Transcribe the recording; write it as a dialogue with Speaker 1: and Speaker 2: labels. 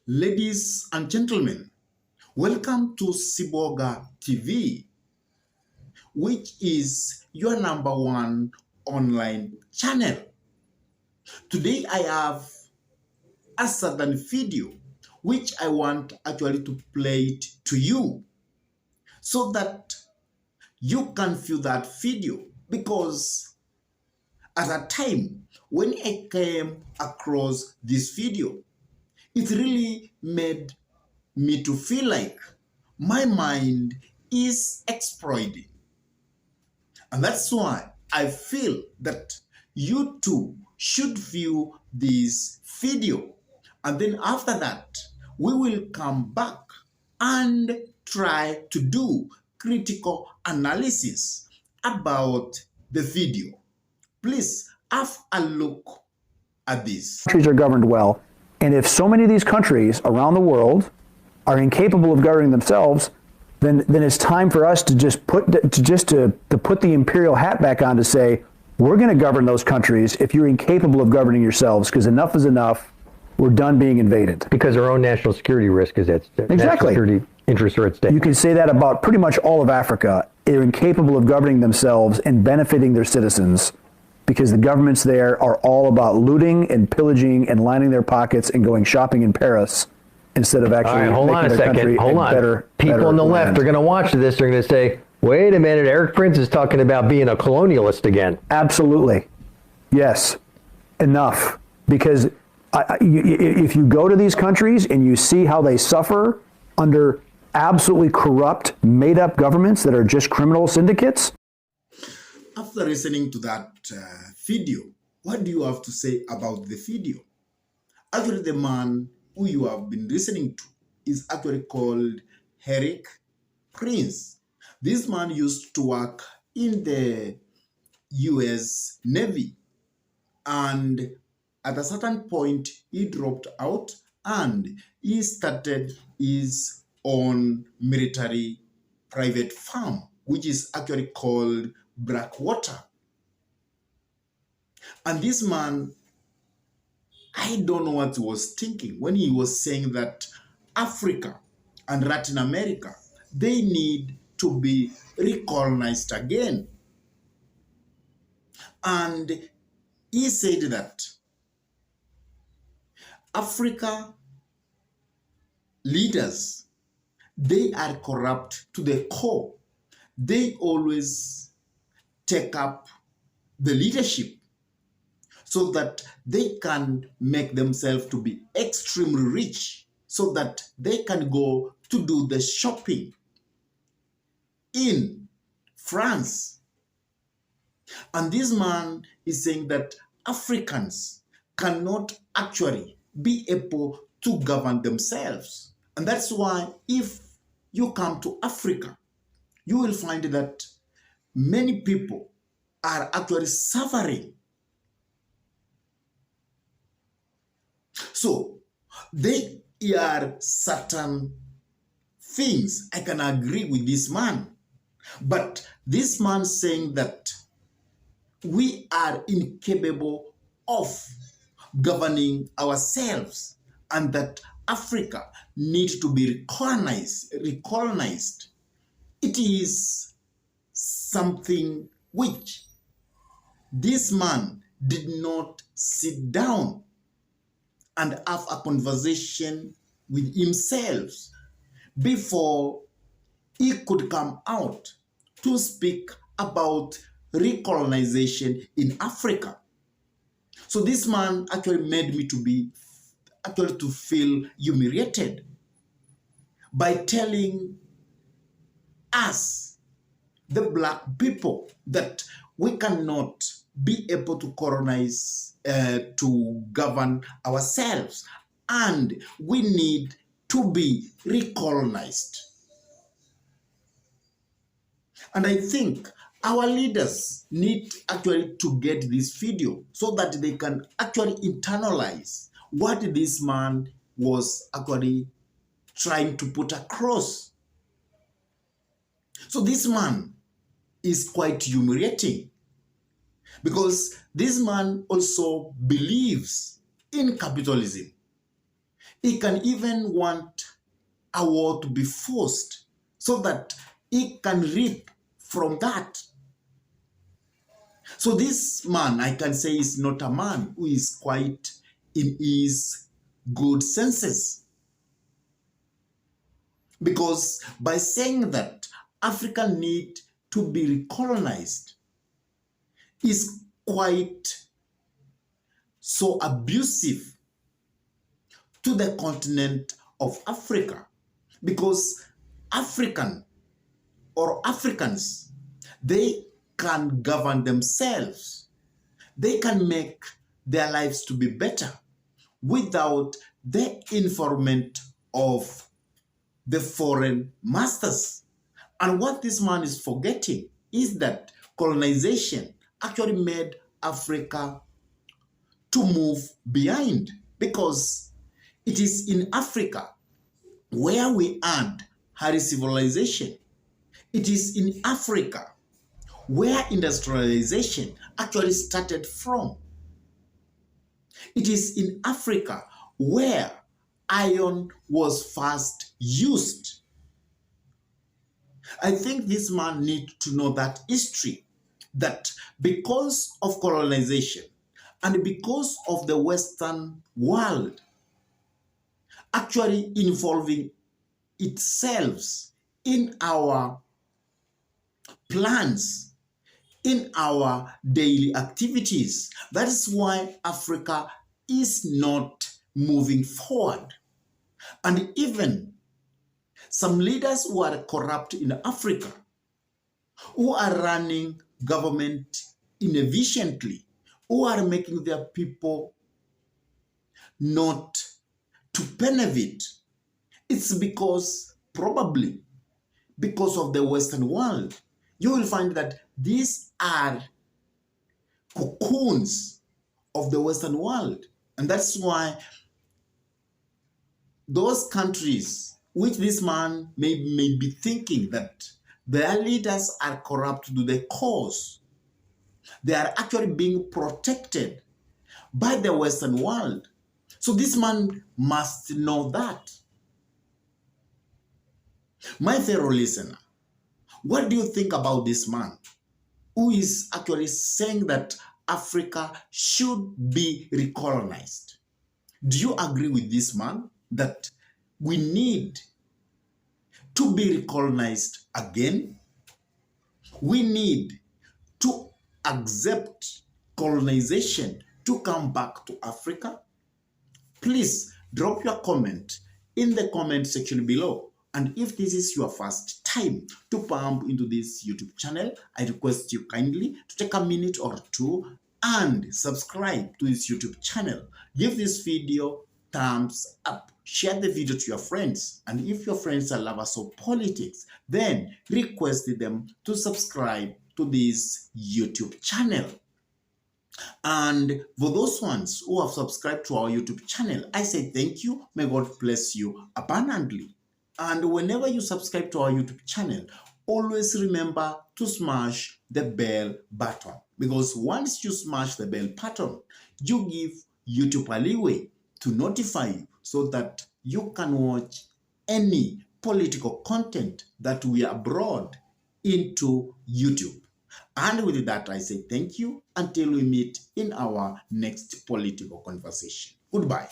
Speaker 1: Ladies and gentlemen, welcome to Siboga TV, which is your number one online channel. Today I have a certain video which I want actually to play it to you so that you can view that video, because at a time when I came across this video, it really made me to feel like my mind is exploding. And that's why I feel that you too should view this video. And then after that, we will come back and try to do critical analysis about the video. Please have a look at this.
Speaker 2: Countries are governed well, and if so many of these countries around the world are incapable of governing themselves, then it's time for us to just put the imperial hat back on to say, we're going to govern those countries if you're incapable of governing yourselves, because enough is enough. We're done being invaded.
Speaker 3: Because our own national security risk is at stake.
Speaker 2: Exactly.
Speaker 3: National security interests are at stake.
Speaker 2: You can say that about pretty much all of Africa. They're incapable of governing themselves and benefiting their citizens, because the governments there are all about looting and pillaging and lining their pockets and going shopping in Paris instead of actually
Speaker 3: hold on
Speaker 2: making
Speaker 3: a
Speaker 2: their
Speaker 3: second.
Speaker 2: country
Speaker 3: Hold on.
Speaker 2: better.
Speaker 3: People on the left are going to watch this. They're going to say, wait a minute, Eric Prince is talking about being a colonialist again.
Speaker 2: Absolutely. Yes. Enough. Because if you go to these countries and you see how they suffer under absolutely corrupt, made-up governments that are just criminal syndicates.
Speaker 1: After listening to that video, what do you have to say about the video? Actually, the man who you have been listening to is actually called Eric Prince. This man used to work in the US Navy, and at a certain point he dropped out and he started his own military private farm, which is actually called Blackwater. And this man, I don't know what he was thinking when he was saying that Africa and Latin America, they need to be recolonized again. And he said that Africa leaders, they are corrupt to the core. They always take up the leadership so that they can make themselves to be extremely rich, so that they can go to do the shopping in France. And this man is saying that Africans cannot actually be able to govern themselves. And that's why if you come to Africa, you will find that many people are actually suffering. So there are certain things I can agree with this man. But this man saying that we are incapable of governing ourselves and that Africa needs to be recolonized. It is something which this man did not sit down and have a conversation with himself before he could come out to speak about recolonization in Africa. So this man actually made me to feel humiliated by telling us, the black people, that we cannot be able to colonize, to govern ourselves, and we need to be recolonized. And I think our leaders need actually to get this video so that they can actually internalize what this man was actually trying to put across. So this man is quite humiliating, because this man also believes in capitalism. He can even want a war to be forced so that he can reap from that. So this man, I can say, is not a man who is quite in his good senses. Because by saying that Africa need to be recolonized is quite so abusive to the continent of Africa. Because African or Africans, they can govern themselves. They can make their lives to be better without the involvement of the foreign masters. And what this man is forgetting is that colonization actually made Africa to move behind, because it is in Africa where we had high civilization. It is in Africa where industrialization actually started from. It is in Africa where iron was first used. I think this man needs to know that history, that because of colonization and because of the Western world actually involving itself in our plans, in our daily activities, that is why Africa is not moving forward. And even some leaders who are corrupt in Africa, who are running government inefficiently, who are making their people not to benefit, it's because probably because of the Western world. You will find that these are cocoons of the Western world. And that's why those countries which this man may be thinking that their leaders are corrupt to the cause, they are actually being protected by the Western world. So this man must know that. My fellow listener, what do you think about this man who is actually saying that Africa should be recolonized? Do you agree with this man that we need to be recolonized again? We need to accept colonization to come back to Africa? Please drop your comment in the comment section below. And if this is your first time to pump into this YouTube channel, I request you kindly to take a minute or two and subscribe to this YouTube channel. Give this video thumbs up. Share the video to your friends. And if your friends are lovers of politics, then request them to subscribe to this YouTube channel. And for those ones who have subscribed to our YouTube channel, I say thank you. May God bless you abundantly. And whenever you subscribe to our YouTube channel, always remember to smash the bell button. Because once you smash the bell button, you give YouTube a leeway to notify you so that you can watch any political content that we upload into YouTube. And with that, I say thank you until we meet in our next political conversation. Goodbye.